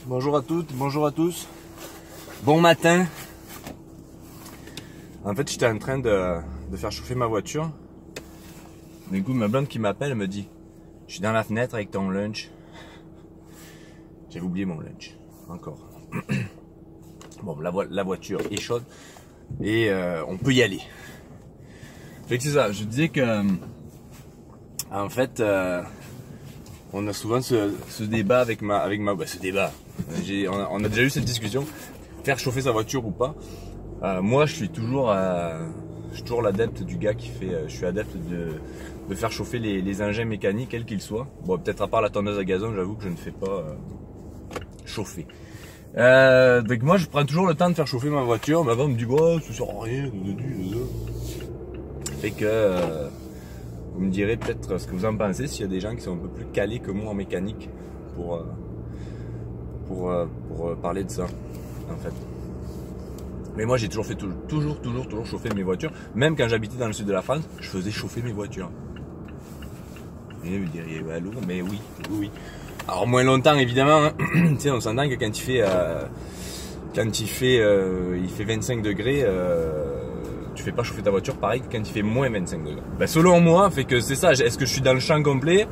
Bonjour à toutes, bonjour à tous. Bon matin. En fait, j'étais en train de faire chauffer ma voiture. Du coup, ma blonde qui m'appelle, elle me dit: je suis dans la fenêtre avec ton lunch. J'avais oublié mon lunch. Encore. Bon, la voiture est chaude et on peut y aller. Fait que c'est ça, je disais que en fait on a souvent ce débat avec ma ce débat. On a déjà eu cette discussion, faire chauffer sa voiture ou pas. Moi je suis toujours l'adepte du gars qui fait, je suis adepte de faire chauffer les engins mécaniques quels qu'ils soient. Bon, peut-être à part la tondeuse à gazon, j'avoue que je ne fais pas chauffer. Donc moi je prends toujours le temps de faire chauffer ma voiture. Ma femme me dit ouais, ça sert à rien. Fait que vous me direz peut-être ce que vous en pensez, s'il y a des gens qui sont un peu plus calés que moi en mécanique pour parler de ça en fait. Mais moi j'ai toujours fait toujours chauffer mes voitures. Même quand j'habitais dans le sud de la France, je faisais chauffer mes voitures. Et vous diriez bah, allô, mais oui. Alors moins longtemps évidemment, hein. Tu sais, on s'entend que quand il fait 25 degrés, tu fais pas chauffer ta voiture pareil que quand il fait moins 25 degrés. Ben, selon moi, fait que c'est ça. Est-ce que je suis dans le champ complet?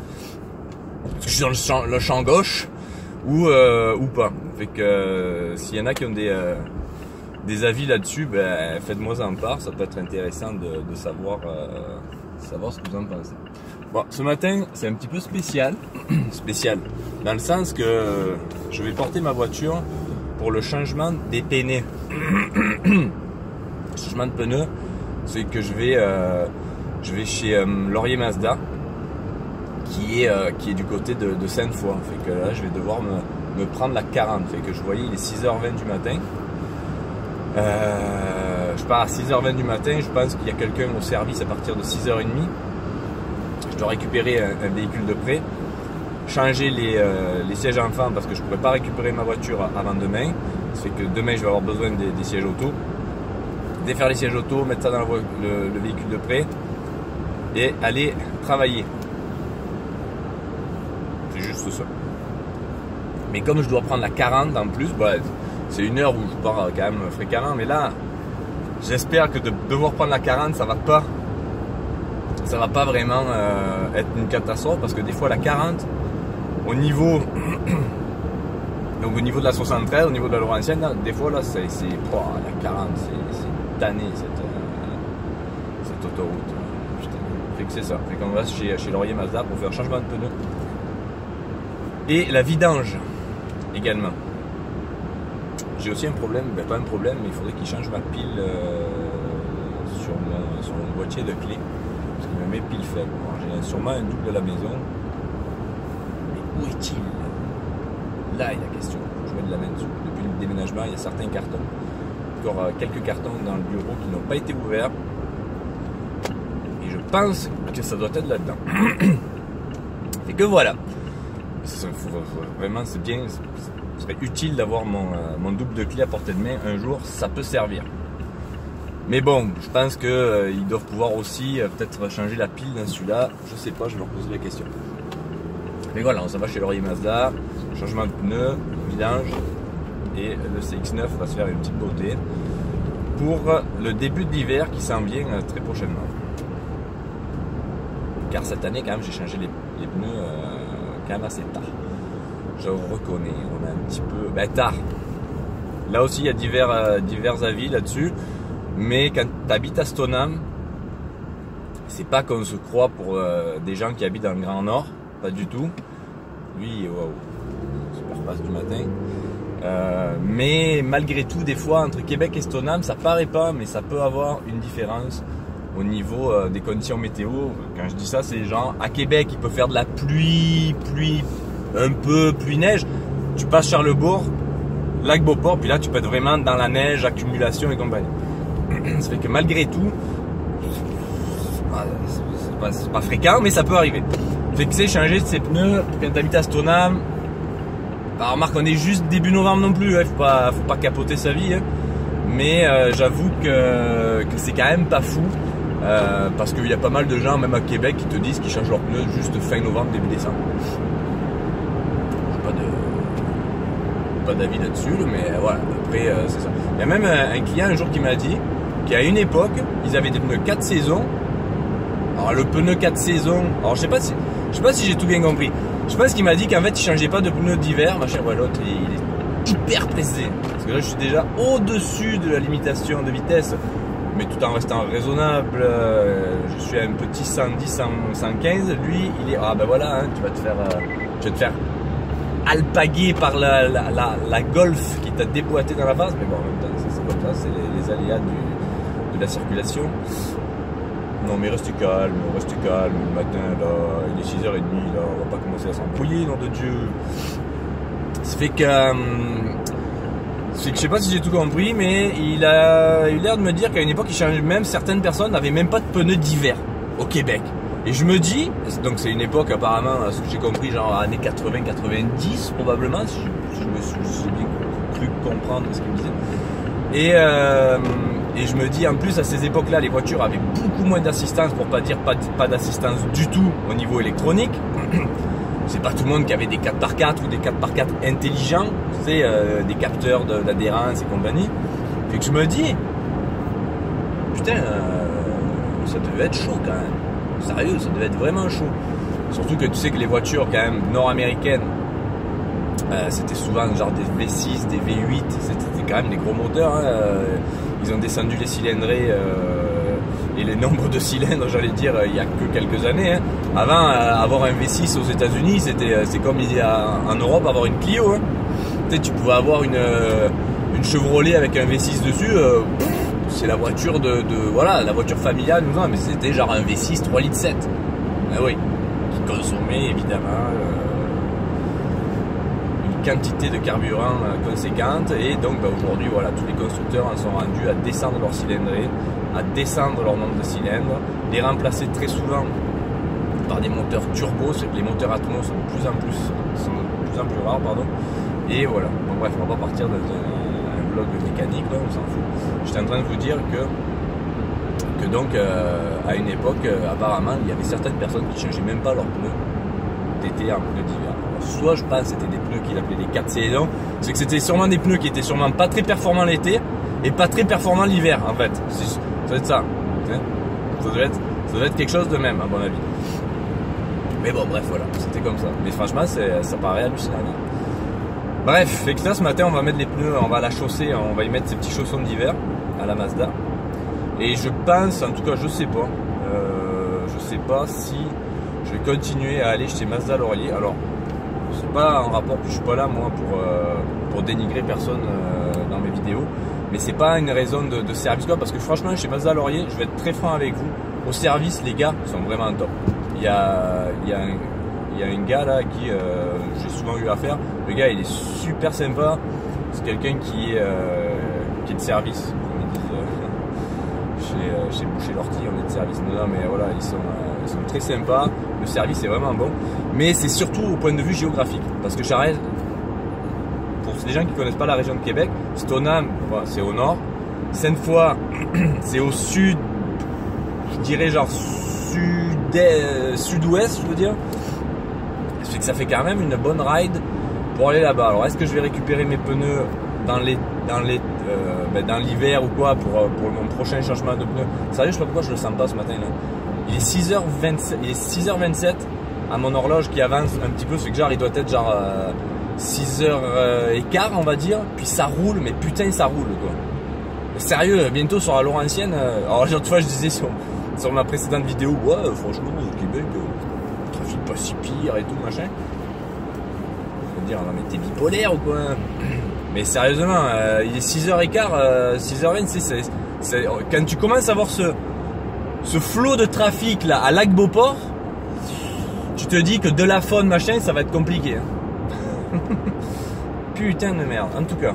Est-ce que je suis dans le champ gauche ou pas? Fait que s'il y en a qui ont des avis là-dessus, ben faites-moi en part. Ça peut être intéressant de savoir ce que vous en pensez. Bon, ce matin, c'est un petit peu spécial. Spécial. Dans le sens que je vais porter ma voiture pour le changement des pneus. Le changement de pneus, c'est que je vais chez Laurier Mazda, qui est du côté de Sainte-Foy. Fait que là, je vais devoir me prendre la 40. Fait que je voyais, il est 6h20 du matin. Je pars à 6h20 du matin. Je pense qu'il y a quelqu'un au service à partir de 6h30. Je dois récupérer un véhicule de prêt, changer les sièges enfants parce que je ne pourrais pas récupérer ma voiture avant demain. Ça fait que demain je vais avoir besoin des sièges auto. Défaire les sièges auto, mettre ça dans le véhicule de prêt et aller travailler. C'est juste ça. Mais comme je dois prendre la 40 en plus, bah, c'est une heure où je pars quand même fréquemment. Mais là, j'espère que de devoir prendre la 40, ça va pas vraiment être une catastrophe parce que des fois la 40 au niveau donc au niveau de la 73, au niveau de la Laurentienne, là, des fois là c'est la 40 c'est tanné cette autoroute. Putain. Fait que c'est ça. Fait qu'on va chez Laurier Mazda pour faire changement de pneus et la vidange également. J'ai aussi un problème, pas un problème, mais il faudrait qu'il change ma pile sur mon boîtier de clé. Parce qu'il me met pile faible. J'ai sûrement un double à la maison. Mais où est-il? Là est la question. Je mets de la main dessus. Depuis le déménagement, il y a certains cartons. Encore quelques cartons dans le bureau qui n'ont pas été ouverts. Et je pense que ça doit être là-dedans. Et que voilà. Vraiment, c'est bien. Ce serait utile d'avoir mon double de clé à portée de main. Un jour, ça peut servir. Mais bon, je pense qu'ils doivent pouvoir aussi peut-être changer la pile dans celui-là. Je sais pas, je vais leur poser la question. Mais voilà, on s'en va chez Laurier Mazda, changement de pneus, vidange, et le CX-9 va se faire une petite beauté pour le début de l'hiver qui s'en vient très prochainement. Car cette année, quand même, j'ai changé les pneus quand même assez tard. Je reconnais, on a un petit peu... tard. Là aussi, il y a divers avis là-dessus. Mais quand tu habites à Stoneham, c'est pas qu'on se croit pour des gens qui habitent dans le Grand Nord, pas du tout. Lui, waouh, super passe du matin. Mais malgré tout, des fois, entre Québec et Stoneham, ça paraît pas, mais ça peut avoir une différence au niveau des conditions météo. Quand je dis ça, c'est genre, à Québec, il peut faire de la pluie, un peu, pluie-neige. Tu passes Charlesbourg, lac Beauport, puis là, tu peux être vraiment dans la neige, accumulation et compagnie. Ça fait que malgré tout, c'est pas fréquent, mais ça peut arriver. Fait que c'est changer ses pneus quand tu habites à Stoneham. Alors remarque, on est juste début novembre non plus, hein, faut pas capoter sa vie. Hein. Mais j'avoue que c'est quand même pas fou. Parce qu'il y a pas mal de gens, même à Québec, qui te disent qu'ils changent leurs pneus juste fin novembre, début décembre. pas d'avis là-dessus, mais voilà, après c'est ça. Il y a même un client un jour qui m'a dit qu'à une époque, ils avaient des pneus 4 saisons. Alors le pneu 4 saisons, alors je sais pas si j'ai tout bien compris. Je pense qu'il m'a dit qu'en fait il changeait pas de pneus d'hiver, machin. Ouais, l'autre il est hyper pressé. Parce que là je suis déjà au-dessus de la limitation de vitesse, mais tout en restant raisonnable. Je suis à un petit 110, 115. Lui il est, ah ben voilà, hein, tu vas te faire alpaguer par la Golf qui t'a déboîté dans la face. Mais bon, en même temps c'est comme ça, c'est les aléas de la circulation. Non mais restez calme, le matin là, il est 6h30 là, on va pas commencer à s'embrouiller, nom de Dieu. Ça fait que je sais pas si j'ai tout compris, mais il a eu l'air de me dire qu'à une époque il changeait, même certaines personnes n'avaient même pas de pneus d'hiver au Québec. Et je me dis, donc c'est une époque apparemment, ce que j'ai compris, genre années 80-90 probablement, si j'ai bien cru comprendre ce qu'il me disait. Et je me dis, en plus, à ces époques-là, les voitures avaient beaucoup moins d'assistance, pour pas dire pas d'assistance du tout au niveau électronique. C'est pas tout le monde qui avait des 4x4 ou des 4x4 intelligents, tu sais, des capteurs d'adhérence et compagnie. Fait que je me dis, putain, ça devait être chaud quand même. Sérieux, ça devait être vraiment chaud. Surtout que tu sais que les voitures quand même nord-américaines, c'était souvent genre des V6, des V8, c'était quand même des gros moteurs, hein. Ils ont descendu les cylindrées et les nombres de cylindres, j'allais dire, il y a que quelques années, hein. Avant, avoir un V6 aux États-Unis, c'est comme il y a en Europe avoir une Clio, hein. Tu sais, tu pouvais avoir une Chevrolet avec un V6 dessus, c'est la voiture voilà, la voiture familiale, mais c'était genre un V6 3,7 litres. Ah oui, qui consommait évidemment quantité de carburant conséquente, et donc aujourd'hui voilà, tous les constructeurs en sont rendus à descendre leur cylindrée, à descendre leur nombre de cylindres, les remplacer très souvent par des moteurs turbo, c'est que les moteurs Atmos sont de plus en plus rares, pardon. Et voilà, bon bref, on va pas partir dans un vlog mécanique là, on s'en fout. J'étais en train de vous dire que donc à une époque apparemment il y avait certaines personnes qui changeaient même pas leurs pneus d'été en pneus d'hiver. Soit je pense c'était des pneus qu'il appelait les 4 saisons, c'est que c'était sûrement des pneus qui étaient sûrement pas très performants l'été et pas très performants l'hiver en fait. Ça doit être ça. Ça doit être quelque chose de même à mon avis. Mais bon bref voilà, c'était comme ça. Mais franchement ça paraît hallucinant. Bref, fait que ça ce matin on va mettre les pneus, on va à la chaussée, on va y mettre ces petits chaussons d'hiver à la Mazda. Et je pense, en tout cas je sais pas si je vais continuer à aller chez Mazda Laurier. Alors c'est pas en rapport, je suis pas là moi pour dénigrer personne dans mes vidéos, mais c'est pas une raison de service quoi, parce que franchement chez Mazda Laurier, je vais être très franc avec vous, au service les gars sont vraiment top. Il y a un gars là qui j'ai souvent eu affaire, le gars il est super sympa, c'est quelqu'un qui est de service, comme ils disent chez Boucher Lortie, on est de service. Non mais voilà, ils sont très sympas, le service est vraiment bon, mais c'est surtout au point de vue géographique, parce que Charest, pour les gens qui ne connaissent pas la région de Québec, Stoneham, c'est au nord, Sainte-Foy, c'est au sud, je dirais genre sud-ouest, je veux dire. C'est que ça fait quand même une bonne ride pour aller là-bas. Alors est-ce que je vais récupérer mes pneus dans l'hiver ou quoi pour mon prochain changement de pneus? Sérieux, je sais pas pourquoi je le sens pas ce matin là. Il est 6h27 à mon horloge qui avance un petit peu, c'est que genre il doit être genre 6h15 on va dire, puis ça roule, mais putain ça roule quoi. Sérieux, bientôt sur la Laurentienne, alors l'autre fois je disais sur ma précédente vidéo, ouais franchement au Québec, le trafic pas si pire et tout machin. Je veux dire, non mais t'es bipolaire ou quoi? Mais sérieusement, il est 6h15, 6h20, quand tu commences à voir ce flot de trafic là à Lac-Beauport, tu te dis que de la faune machin ça va être compliqué hein. Putain de merde. En tout cas,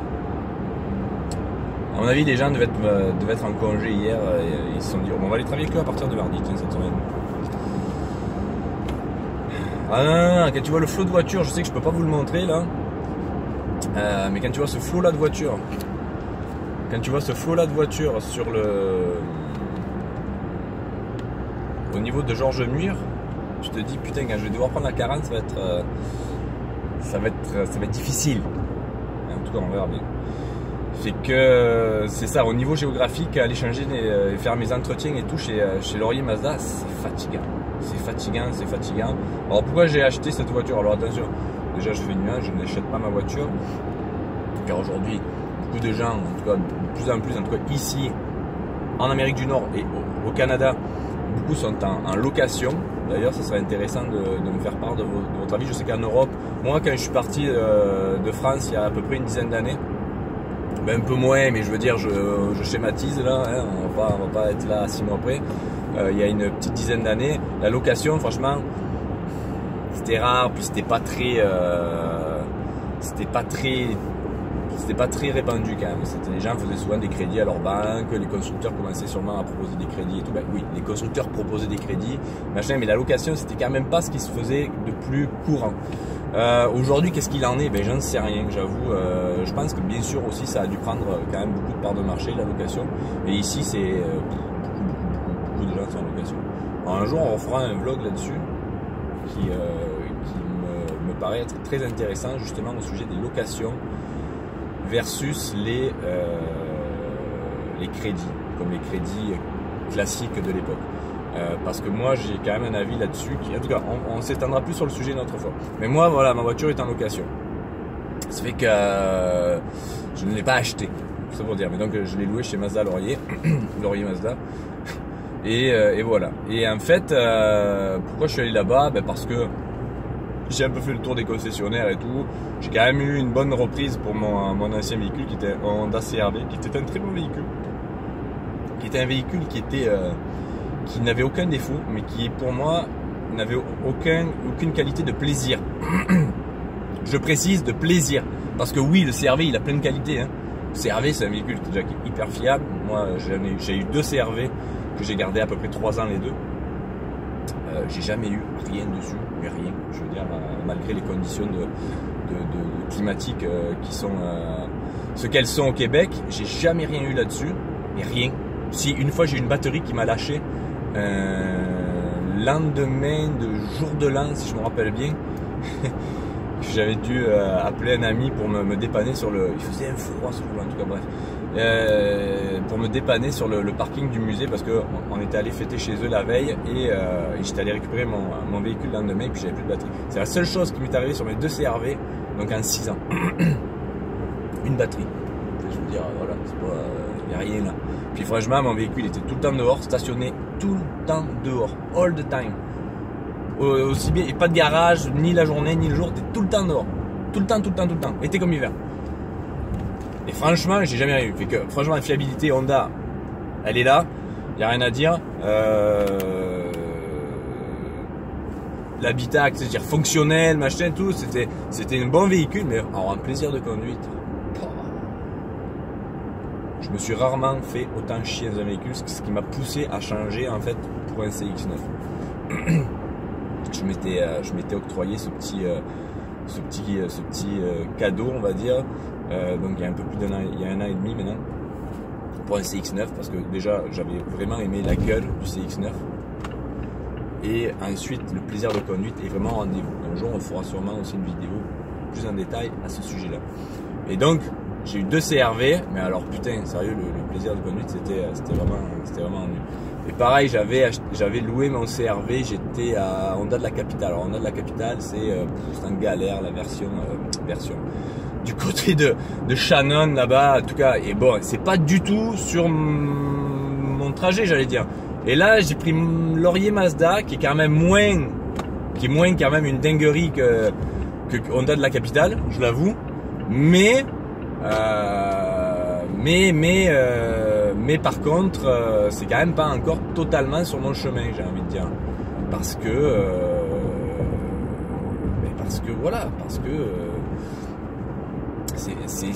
à mon avis les gens devaient être en congé hier et ils se sont dit bon, on va aller travailler que à partir de mardi cette semaine. Ah non, quand tu vois le flot de voitures, je sais que je peux pas vous le montrer là, mais quand tu vois ce flot là de voitures, sur au niveau de Georges Muir, tu te dis putain, quand je vais devoir prendre la 40, ça va être difficile. En tout cas on verra bien. Fait que c'est ça, au niveau géographique, aller changer, faire mes entretiens et tout chez Laurier Mazda, c'est fatigant. C'est fatigant, c'est fatigant. Alors pourquoi j'ai acheté cette voiture? Alors attention, déjà je fais une nuance, je n'achète pas ma voiture. Car aujourd'hui, beaucoup de gens, en tout cas de plus en plus, en tout cas ici, en Amérique du Nord et au Canada, beaucoup sont en location. D'ailleurs, ça serait intéressant de me faire part de votre avis. Je sais qu'en Europe, moi quand je suis parti de France il y a à peu près une dizaine d'années, ben, un peu moins, mais je veux dire, je schématise là, hein, on va pas être là 6 mois après. Il y a une petite dizaine d'années, la location, franchement, c'était rare, puis c'était pas très répandu quand même. Les gens faisaient souvent des crédits à leur banque, les constructeurs commençaient sûrement à proposer des crédits et tout. Ben oui, les constructeurs proposaient des crédits, machin, mais la location, c'était quand même pas ce qui se faisait de plus courant. Aujourd'hui, qu'est-ce qu'il en est? Ben, j'en sais rien, j'avoue. Je pense que bien sûr aussi, ça a dû prendre quand même beaucoup de parts de marché, la location. Et ici, c'est beaucoup de gens sont en location. Alors, un jour, on fera un vlog là-dessus qui me paraît être très intéressant, justement au sujet des locations versus les crédits, comme les crédits classiques de l'époque. Parce que moi j'ai quand même un avis là-dessus qui, en tout cas, on s'étendra plus sur le sujet une autre fois. Mais moi voilà, ma voiture est en location. Ça fait que je ne l'ai pas acheté, c'est pour dire. Mais donc je l'ai loué chez Mazda Laurier, Laurier Mazda. Et voilà. Et en fait, pourquoi je suis allé là-bas? Ben parce que j'ai un peu fait le tour des concessionnaires et tout. J'ai quand même eu une bonne reprise pour mon ancien véhicule qui était un Honda CR-V, qui était un très bon véhicule. Qui était un véhicule qui n'avait aucun défaut, mais qui pour moi n'avait aucune qualité de plaisir. Je précise de plaisir, parce que oui, le CR-V il a plein de qualités. Hein. Le CR-V c'est un véhicule qui est hyper fiable. Moi j'ai eu 2 CR-V que j'ai gardé à peu près 3 ans les deux. J'ai jamais eu rien dessus, mais rien. Je veux dire, malgré les conditions climatiques qui sont ce qu'elles sont au Québec, j'ai jamais rien eu là-dessus, mais rien. Si une fois j'ai eu une batterie qui m'a lâché lendemain de jour de l'an, si je me rappelle bien, j'avais dû appeler un ami pour me dépanner sur le. Il faisait un froid ce jour-là, en tout cas, bref. Pour me dépanner sur le parking du musée parce qu'on était allé fêter chez eux la veille et j'étais allé récupérer mon véhicule le lendemain et puis j'avais plus de batterie. C'est la seule chose qui m'est arrivée sur mes 2 CR-V, donc en 6 ans. Une batterie. Je veux dire, voilà, il n'y a rien là. Puis franchement, mon véhicule était tout le temps dehors, stationné tout le temps dehors, all the time. Aussi bien, et pas de garage, ni la journée, ni le jour, t'es tout le temps dehors. Tout le temps, été comme hiver. Et franchement, j'ai jamais rien eu. Fait que franchement, la fiabilité Honda, elle est là, il n'y a rien à dire. L'habitacle, c'est-à-dire fonctionnel, machin, tout, c'était un bon véhicule, mais alors un plaisir de conduite. Je me suis rarement fait autant chier dans un véhicule, ce qui m'a poussé à changer en fait pour un CX-9. Je m'étais octroyé ce petit cadeau, on va dire. Donc il y a un peu plus d'un an, il y a 1 an et demi maintenant, pour un CX-9, parce que déjà j'avais vraiment aimé la gueule du CX-9. Et ensuite le plaisir de conduite est vraiment au rendez-vous. Un jour on fera sûrement aussi une vidéo plus en détail à ce sujet-là. Et donc j'ai eu 2 CR-V, mais alors putain, sérieux, le plaisir de conduite c'était vraiment nul. Et pareil, j'avais loué mon CR-V, j'étais à Honda de la Capitale. Alors Honda de la Capitale, c'est en galère la version du côté de Shannon là-bas, en tout cas. Et bon, c'est pas du tout sur mon trajet, j'allais dire. Et là, j'ai pris Laurier Mazda, qui est quand même moins quand même une dinguerie que Honda de la Capitale, je l'avoue. Mais par contre, c'est quand même pas encore totalement sur mon chemin, j'ai envie de dire, parce que c'est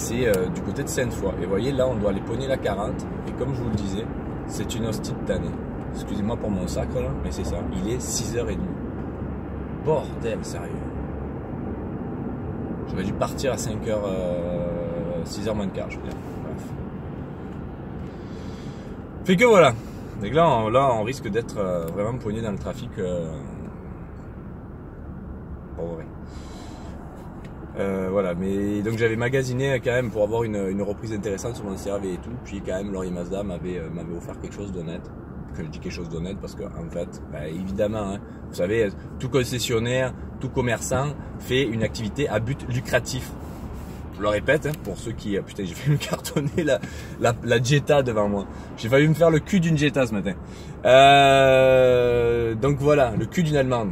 du côté de Sainte-Foy. Et vous voyez, là, on doit aller pogner la 40. Et comme je vous le disais, c'est une hostie d'année. Excusez-moi pour mon sacre là, mais c'est ça. Il est 6h30. Bordel, sérieux. J'aurais dû partir à 5h, 6h moins de quart, je veux dire. Bref. Fait que voilà. Donc là, on risque d'être vraiment poigné dans le trafic. Pour vrai. Voilà, mais donc j'avais magasiné quand même pour avoir une reprise intéressante sur mon CRV et tout. Puis quand même, Laurier Mazda m'avait offert quelque chose d'honnête. Que je dis quelque chose d'honnête parce que en fait, évidemment, hein, vous savez, tout concessionnaire, tout commerçant fait une activité à but lucratif. Je le répète, hein, pour ceux qui... putain, j'ai failli me cartonner la Jetta devant moi. J'ai failli me faire le cul d'une Jetta ce matin. Donc voilà, le cul d'une Allemande.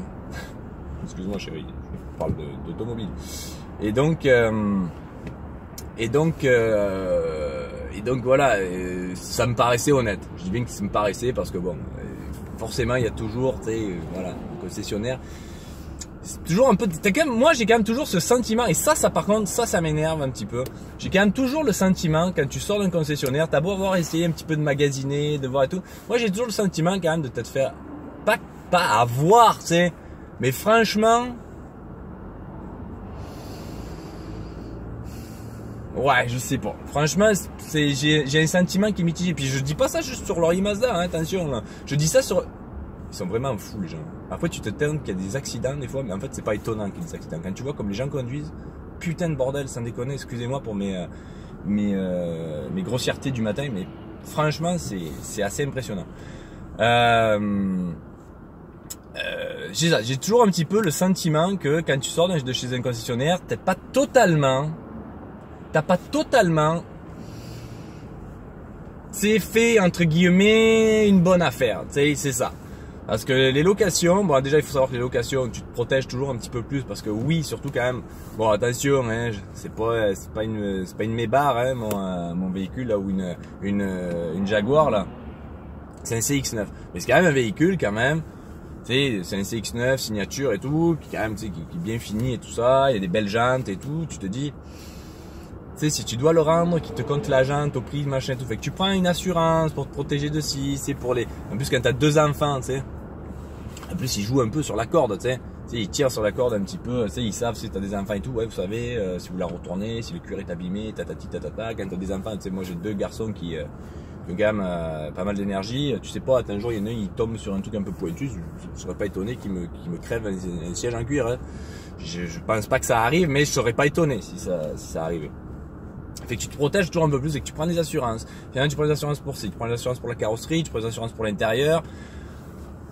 Excuse-moi chérie, je parle d'automobile. Et donc voilà, ça me paraissait honnête. Je dis bien que ça me paraissait parce que bon, forcément il y a toujours, tu sais, voilà, le concessionnaire. C'est toujours un peu, moi j'ai quand même toujours ce sentiment, et ça par contre, ça m'énerve un petit peu. J'ai quand même toujours le sentiment, quand tu sors d'un concessionnaire, t'as beau avoir essayé un petit peu de magasiner, de voir et tout, moi j'ai toujours le sentiment quand même de te faire, pas avoir, tu sais, mais franchement, ouais, je sais pas. Franchement, j'ai un sentiment qui est mitigé. Puis je dis pas ça juste sur Laurier Mazda, hein, attention. Là. Je dis ça sur... Ils sont vraiment fous les gens. Après tu te tentes qu'il y a des accidents des fois, mais en fait c'est pas étonnant qu'il y ait des accidents. Quand tu vois comme les gens conduisent, putain de bordel, sans déconner, excusez-moi pour mes grossièretés du matin, mais franchement c'est assez impressionnant. J'ai toujours un petit peu le sentiment que quand tu sors de chez un concessionnaire, t'as pas totalement, c'est fait entre guillemets une bonne affaire, tu sais, c'est ça. Parce que les locations, bon déjà il faut savoir que les locations, tu te protèges toujours un petit peu plus parce que oui, surtout quand même, bon attention, hein, c'est pas une Maybach, hein, mon véhicule là, ou une Jaguar là, c'est un CX-9, mais c'est quand même un véhicule quand même. Tu sais, c'est un CX-9, signature et tout, qui quand même, tu sais, qui est bien fini et tout ça, il y a des belles jantes et tout, tu te dis, tu sais, si tu dois le rendre, qui te compte la jante au prix, machin et tout, fait que tu prends une assurance pour te protéger de ci, c'est pour les, en plus quand t'as 2 enfants, tu sais, en plus ils jouent un peu sur la corde, tu sais, ils tirent sur la corde un petit peu, tu sais, ils savent si t'as des enfants et tout, ouais, vous savez, si vous la retournez, si le cuir est abîmé, tatati tatata, quand t'as des enfants, tu sais, moi j'ai 2 garçons qui, le gamme pas mal d'énergie, tu sais pas, un jour il y en a un, il tombe sur un truc un peu pointu, je serais pas étonné qu'il me crève un siège en cuir, hein. Je pense pas que ça arrive, mais je serais pas étonné si ça arrivait. Fait que tu te protèges toujours un peu plus et que tu prends des assurances. Finalement, tu prends des assurances pour ci, tu prends des assurances pour la carrosserie, tu prends des assurances pour l'intérieur.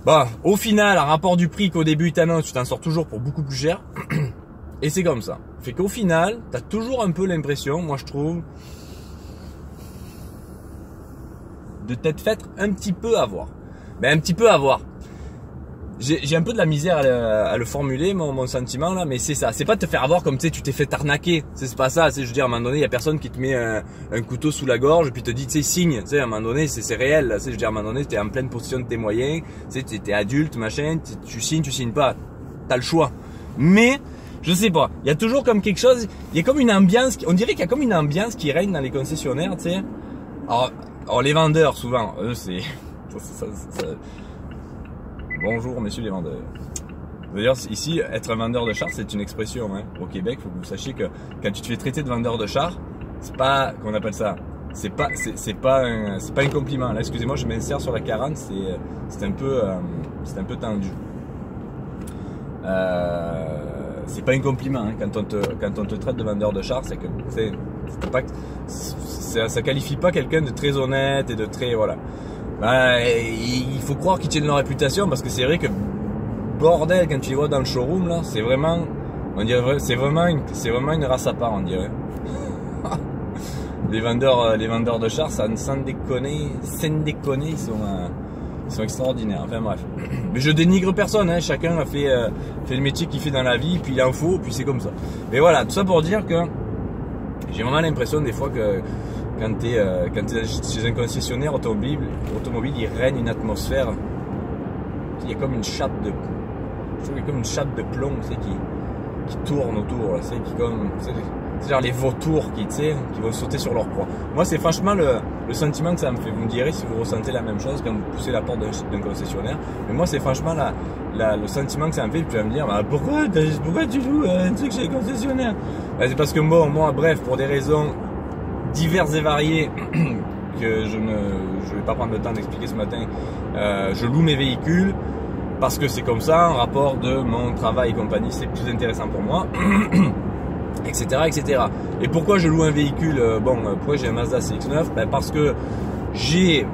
Bah, au final, en rapport du prix qu'au début t'annonces, tu t'en sors toujours pour beaucoup plus cher. Et c'est comme ça. Fait qu'au final, t'as toujours un peu l'impression, moi je trouve, de t'être fait un petit peu avoir. Mais un petit peu avoir. J'ai un peu de la misère à le formuler, mon sentiment là, mais c'est ça. C'est pas de te faire avoir comme tu sais, tu t'es fait arnaquer. C'est pas ça. Je veux dire, à un moment donné, il y a personne qui te met un couteau sous la gorge et puis te dit, tu sais, signe. Tu sais, à un moment donné, c'est réel. Là, je veux dire, à un moment donné, t'es en pleine possession de tes moyens. Tu sais, t'es adulte, machin. Tu signes pas. T'as le choix. Mais je sais pas. Il y a toujours comme quelque chose. Il y a comme une ambiance. On dirait qu'il y a comme une ambiance qui règne dans les concessionnaires. Tu sais. Alors les vendeurs, souvent, eux, c'est ça. Bonjour messieurs les vendeurs. D'ailleurs ici, être un vendeur de char, c'est une expression, hein. Au Québec, il faut que vous sachiez que quand tu te fais traiter de vendeur de char, c'est pas, qu'on appelle ça, c'est pas un compliment. Là, excusez-moi, je m'insère sur la 40, c'est un peu tendu. C'est pas un compliment, hein. Quand on te traite de vendeur de char, c'est que ça qualifie pas quelqu'un de très honnête et de très, voilà. Il faut croire qu'ils tiennent leur réputation parce que c'est vrai que bordel, quand tu les vois dans le showroom là, c'est vraiment, on dirait, c'est vraiment une race à part, on dirait. les vendeurs de chars, sans déconner, ils sont extraordinaires. Enfin bref, mais je dénigre personne, hein. Chacun a fait le métier qu'il fait dans la vie, puis il en faut, puis c'est comme ça. Mais voilà, tout ça pour dire que j'ai vraiment l'impression des fois que quand tu es chez un concessionnaire automobile, il règne une atmosphère. Il y a comme une chape de, je trouve qu'il y a comme une chape de plomb, tu sais, qui tourne autour, tu sais, c'est genre les vautours qui vont sauter sur leur proie. Moi, c'est franchement le sentiment que ça me fait. Vous me direz si vous ressentez la même chose quand vous poussez la porte d'un concessionnaire. Mais moi, c'est franchement le sentiment que ça me fait. Puis tu vas me dire, bah, pourquoi tu joues un truc chez le concessionnaire? Bah, c'est parce que moi, bref, pour des raisons diverses et variées que je vais pas prendre le temps d'expliquer ce matin, je loue mes véhicules parce que c'est comme ça, en rapport de mon travail et compagnie, c'est plus intéressant pour moi. etc., etc. Et pourquoi je loue un véhicule, pourquoi j'ai un Mazda CX-9? Ben parce que j'ai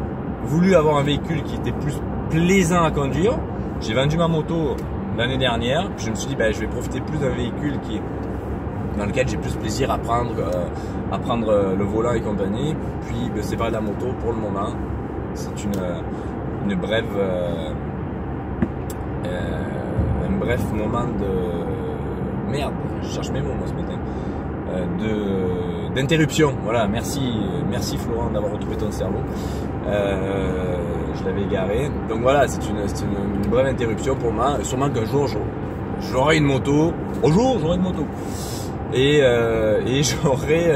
voulu avoir un véhicule qui était plus plaisant à conduire. J'ai vendu ma moto l'année dernière, puis je me suis dit ben, je vais profiter plus d'un véhicule dans lequel j'ai plus plaisir à prendre le volant et compagnie, puis me séparer de la moto pour le moment. C'est un bref moment de merde, je cherche mes mots moi ce matin, d'interruption. Voilà, merci Florent d'avoir retrouvé ton cerveau. Je l'avais égaré. Donc voilà, c'est une brève interruption pour moi. Sûrement qu'un jour j'aurai une moto. Au jour j'aurai une moto. Et j'aurai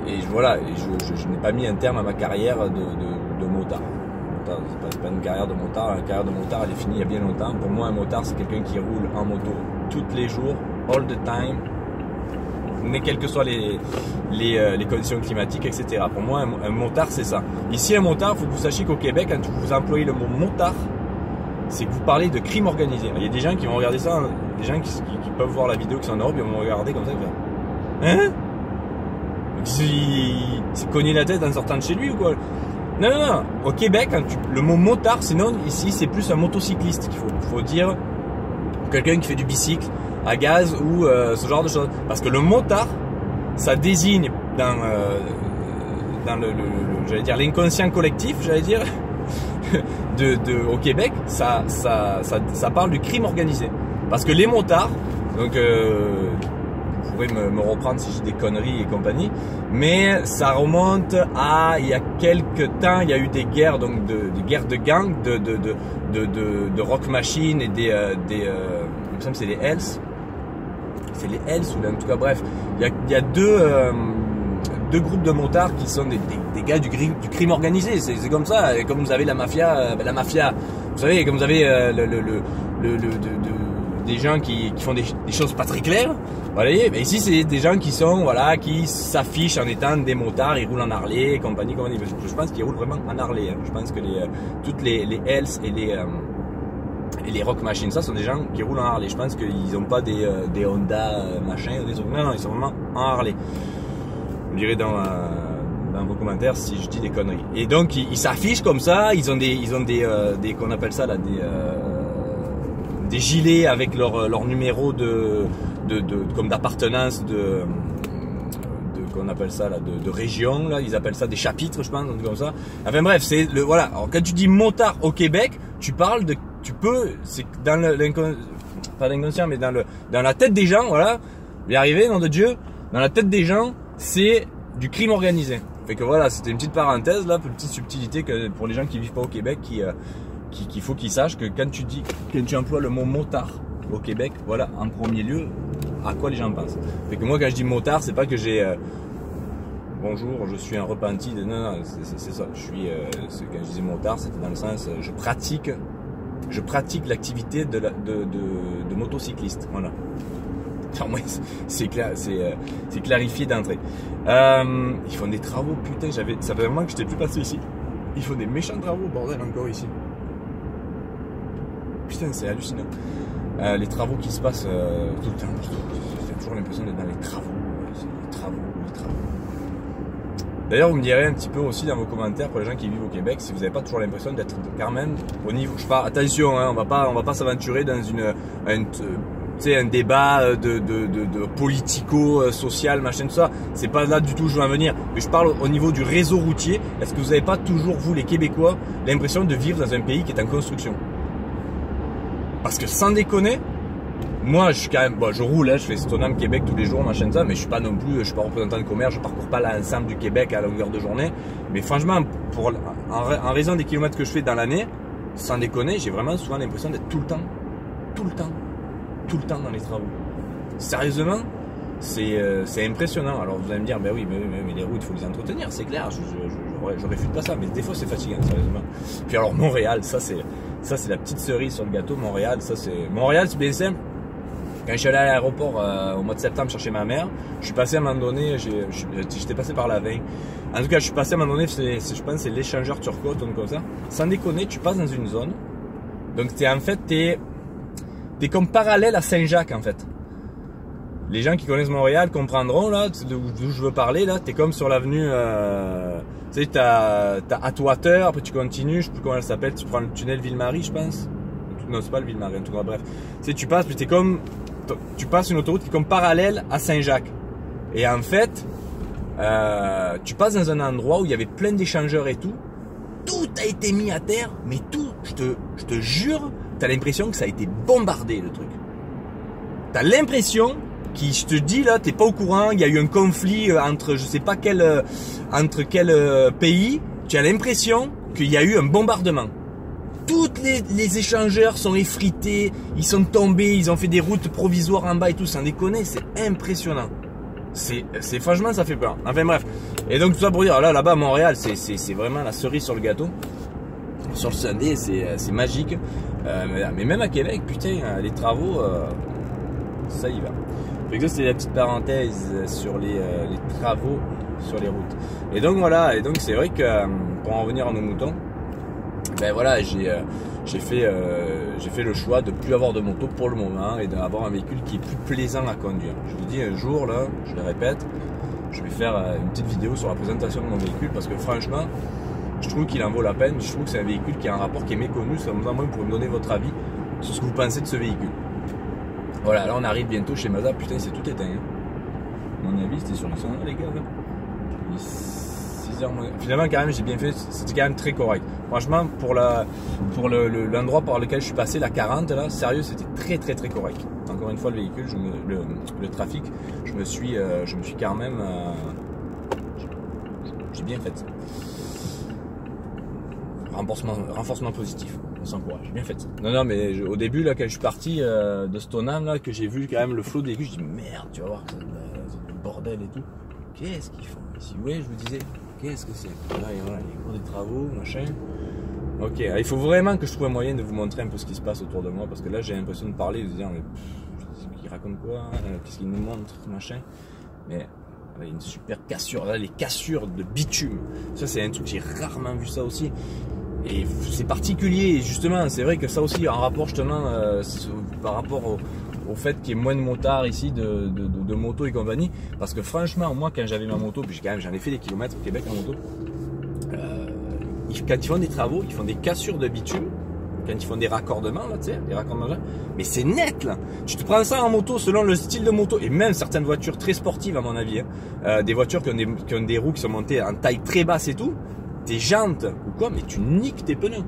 je n'ai pas mis un terme à ma carrière de motard. C'est pas une carrière de motard. La carrière de motard elle est finie il y a bien longtemps. Pour moi un motard c'est quelqu'un qui roule en moto tous les jours, all the time, mais quelles que soient les conditions climatiques, etc. Pour moi un motard c'est ça. Ici un motard, il faut que vous sachiez qu'au Québec quand vous employez le mot motard, c'est que vous parlez de crime organisé. Il y a des gens qui vont regarder ça, des gens qui peuvent voir la vidéo qui sont en Europe, ils vont regarder comme ça et faire hein? Il s'est cogné la tête en sortant de chez lui ou quoi? Non. Au Québec, le mot motard, sinon ici c'est plus un motocycliste qu'il faut dire, quelqu'un qui fait du bicycle à gaz ou ce genre de choses. Parce que le motard, ça désigne dans j'allais dire l'inconscient collectif, j'allais dire, au Québec, ça parle du crime organisé. Parce que les motards, donc vous pourrez me reprendre si j'ai des conneries et compagnie, mais ça remonte à il y a quelques temps, il y a eu des guerres, donc des guerres de gangs, de rock machine et il me semble que c'est les Hells. C'est les Hells ou en tout cas bref, il y a deux groupes de motards qui sont des gars du crime organisé. C'est comme ça, et comme vous avez la mafia, vous savez, comme vous avez des gens qui font des choses pas très claires. Voilà, mais ici c'est des gens qui s'affichent en étant des motards, ils roulent en Harley, compagnie. Je pense qu'ils roulent vraiment en Harley. Hein. Je pense que toutes les Hells et les rock machines, ça sont des gens qui roulent en Harley. Je pense qu'ils n'ont pas des Honda machin ou des trucs. Non, ils sont vraiment en Harley. Vous me direz dans vos commentaires si je dis des conneries. Et donc ils s'affichent comme ça, ils ont des qu'on appelle ça là, des gilets avec leur numéro comme d'appartenance qu'on appelle ça là, de région là, ils appellent ça des chapitres, je pense, comme ça. Enfin bref, voilà. Alors quand tu dis motard au Québec, c'est dans pas l'inconscient, mais dans la tête des gens, voilà. Y arriver, nom de Dieu, dans la tête des gens, c'est du crime organisé. Fait que voilà, c'était une petite parenthèse là, une petite subtilité que pour les gens qui vivent pas au Québec, qu'il faut qu'ils sachent que quand tu emploies le mot motard au Québec, voilà, en premier lieu, à quoi les gens pensent. Fait que moi, quand je dis motard, c'est pas que j'ai bonjour, je suis un repenti. Non, c'est ça. Quand je disais motard, c'était dans le sens, je pratique l'activité de motocycliste. Voilà. Au moins, c'est clair, c'est clarifié d'entrée. Ils font des travaux, putain, ça fait vraiment que je n'étais plus passé ici. Ils font des méchants travaux, bordel, encore ici. Putain, c'est hallucinant. Les travaux qui se passent tout le temps. J'ai toujours l'impression d'être dans les travaux. Les travaux. D'ailleurs, vous me direz un petit peu aussi dans vos commentaires pour les gens qui vivent au Québec si vous n'avez pas toujours l'impression d'être quand même au niveau. Attention, hein, on va pas s'aventurer dans un débat de politico-social, machin, tout ça. C'est pas là du tout où je veux en venir. Mais je parle au niveau du réseau routier. Est-ce que vous n'avez pas toujours, vous les Québécois, l'impression de vivre dans un pays qui est en construction? Parce que sans déconner, moi je suis quand même, je roule, hein, je fais Stoneham Québec tous les jours, machin, ça, mais je suis pas représentant de commerce, je parcours pas l'ensemble du Québec à longueur de journée. Mais franchement, en raison des kilomètres que je fais dans l'année, sans déconner, j'ai vraiment souvent l'impression d'être tout le temps dans les travaux. Sérieusement, c'est impressionnant. Alors vous allez me dire, ben oui, mais les routes, il faut les entretenir, c'est clair, je réfute pas ça, mais des fois c'est fatigant, sérieusement. Puis alors Montréal, ça c'est la petite cerise sur le gâteau. Montréal, c'est bien simple. Quand je suis allé à l'aéroport au mois de septembre chercher ma mère, je suis passé à un moment donné, j'étais passé par la veille. En tout cas, je suis passé à un moment donné, je pense c'est l'échangeur Turcot, comme ça. Sans déconner, tu passes dans une zone. Donc t'es comme parallèle à Saint-Jacques en fait. les gens qui connaissent Montréal comprendront là d'où je veux parler là. T'es comme sur l'avenue, tu sais, t'as Atwater, après tu continues, je sais plus comment elle s'appelle, tu prends le tunnel Ville-Marie, je pense. Non, c'est pas le Ville-Marie, en tout cas, bref. Tu sais, tu passes, puis tu passes une autoroute qui est comme parallèle à Saint-Jacques. Et en fait, tu passes dans un endroit où il y avait plein d'échangeurs et tout. Tout a été mis à terre, mais tout, je te jure, t'as l'impression que ça a été bombardé, le truc. T'as l'impression je te dis là, t'es pas au courant, il y a eu un conflit entre je sais pas quel pays, tu as l'impression qu'il y a eu un bombardement. Toutes les échangeurs sont effrités, ils sont tombés, ils ont fait des routes provisoires en bas et tout, sans déconner, c'est impressionnant. C'est franchement, ça fait peur. Enfin bref. Et donc tout ça pour dire, là-bas à Montréal, c'est vraiment la cerise sur le gâteau. Sur le Sunday, c'est magique. Mais même à Québec, putain, les travaux, ça y va. Donc ça, c'est la petite parenthèse sur les travaux sur les routes. Et donc voilà, et donc c'est vrai que pour en revenir à nos moutons, ben voilà, j'ai fait le choix de plus avoir de moto pour le moment et d'avoir un véhicule qui est plus plaisant à conduire. Je vous dis un jour là, je le répète, je vais faire une petite vidéo sur la présentation de mon véhicule parce que franchement, je trouve qu'il en vaut la peine. Je trouve que c'est un véhicule qui a un rapport qui est méconnu. C'est vraiment vous pouvez me donner votre avis sur ce que vous pensez de ce véhicule. Voilà, là on arrive bientôt chez Mazda. Putain, c'est tout éteint. Hein. À mon avis, c'était sur le son, les gars. Là. 6h moins. Finalement, quand même, j'ai bien fait. C'était quand même très correct. Franchement, pour l'endroit par lequel je suis passé, la 40, là, sérieux, c'était très correct. Encore une fois, le véhicule, le trafic, je me suis quand même. J'ai bien fait ça. Renforcement positif, on s'encourage, j'ai bien fait ça. Non, mais au début, là, quand je suis parti de Stoneham, là, que j'ai vu quand même le flot de véhicules, je dis merde, tu vas voir, c'est le bordel et tout. Qu'est-ce qu'ils font ici? Oui, je vous disais, qu'est-ce que c'est? Là, voilà, les cours des travaux, machin. Ok, il faut vraiment que je trouve un moyen de vous montrer un peu ce qui se passe autour de moi, parce que là, j'ai l'impression de parler, de dire, mais il raconte quoi? Qu'est-ce qu'il nous montre, machin? Mais il y a une super cassure, là, les cassures de bitume. Ça, c'est un truc, j'ai rarement vu ça aussi. Et c'est particulier, et justement, c'est vrai que ça aussi, en rapport justement, par rapport au fait qu'il y ait moins de motards ici, de motos et compagnie, parce que franchement, moi, quand j'avais ma moto, puis j'en ai fait des kilomètres au Québec en moto, quand ils font des travaux, ils font des cassures de bitume, quand ils font des raccordements, là, tu sais, des raccordements là, mais c'est net, là. Tu te prends ça en moto selon le style de moto, et même certaines voitures très sportives, à mon avis, hein, des voitures qui ont des roues qui sont montées en taille très basse et tout, tes jantes ou quoi, mais tu niques tes pneus.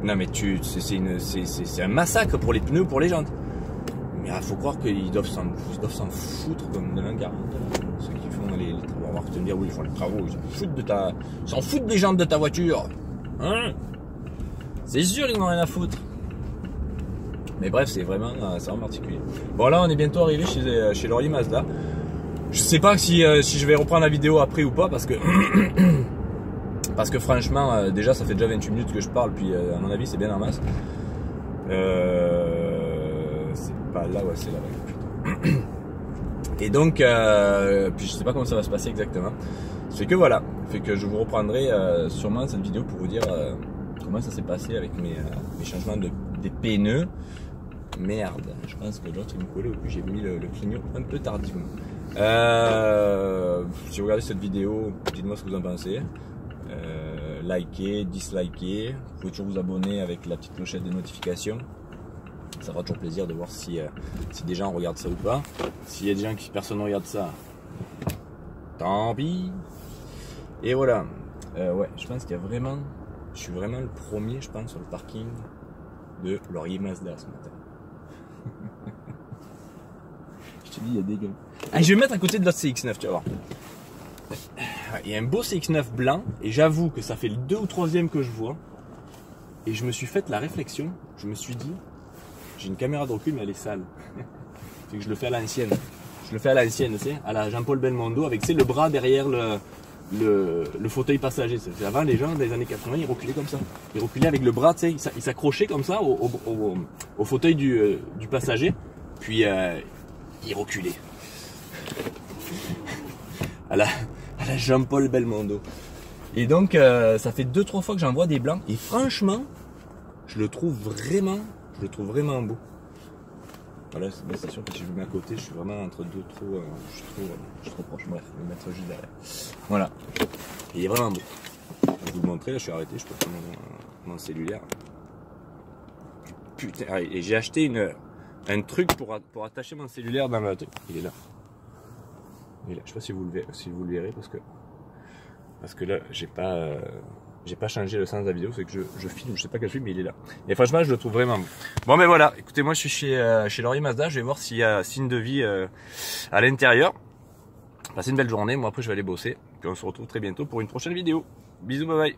Non, mais c'est un massacre pour les pneus, pour les jantes. Mais il faut croire qu'ils doivent s'en foutre comme de l'an 40. Ceux qui font les travaux. Alors, tu vas me dire, oui, ils font les travaux, ils s'en foutent des jantes de ta voiture. Hein? C'est sûr, ils n'ont rien à foutre. Mais bref, c'est vraiment particulier. Bon, là, on est bientôt arrivé chez Laurier Mazda. Je sais pas si je vais reprendre la vidéo après ou pas, parce que parce que franchement, déjà ça fait déjà 28 minutes que je parle, puis à mon avis c'est bien en masse. C'est pas là, ouais, c'est là. Ouais. Et donc, puis je sais pas comment ça va se passer exactement. Fait que voilà, fait que je vous reprendrai sûrement cette vidéo pour vous dire comment ça s'est passé avec mes changements des pneus. Merde, je pense que l'autre il me collait au cul, j'ai mis le clignot un peu tardivement. Si vous regardez cette vidéo, dites-moi ce que vous en pensez. Likez, dislikez, vous pouvez toujours vous abonner avec la petite clochette des notifications. Ça fera toujours plaisir de voir si des gens regardent ça ou pas. S'il y a des gens qui personne ne regarde ça, tant pis. Et voilà. Ouais, je pense qu'il y a vraiment, je suis vraiment le premier, je pense, sur le parking de Laurier Mazda ce matin. Je te dis, il y a des gueules. Ah, je vais mettre à côté de l'autre CX-9, tu vas voir. Il y a un beau CX-9 blanc, et j'avoue que ça fait le 2 ou 3e que je vois. Et je me suis fait la réflexion, je me suis dit, j'ai une caméra de recul, mais elle est sale. Fait que je le fais à l'ancienne. Je le fais à l'ancienne, tu sais, à la Jean-Paul Belmondo, avec, tu sais, le bras derrière le fauteuil passager. Avant, les gens des années 80, ils reculaient comme ça. Ils reculaient avec le bras, tu sais, ils s'accrochaient comme ça au fauteuil du passager, puis ils reculaient. À la Jean-Paul Belmondo. Et donc, ça fait 2-3 fois que j'en vois des blancs. Et franchement, je le trouve vraiment beau. Voilà, c'est sûr que si je le mets à côté, je suis vraiment entre deux trous, je suis trop proche. Bref, je vais le mettre juste derrière. Voilà. Et il est vraiment beau. Je vais vous le montrer, là je suis arrêté, je peux prendre mon cellulaire. Putain, et j'ai acheté un truc pour attacher mon cellulaire dans le truc. Il est là. Il est là. Je sais pas si vous le verrez parce que là j'ai pas changé le sens de la vidéo, c'est que je filme, je sais pas quel film, mais il est là. Et franchement, je le trouve vraiment beau. Bon, mais voilà, écoutez, moi je suis chez Laurier Mazda, je vais voir s'il y a signe de vie à l'intérieur. Passez une belle journée, moi après je vais aller bosser. Puis on se retrouve très bientôt pour une prochaine vidéo. Bisous, bye bye.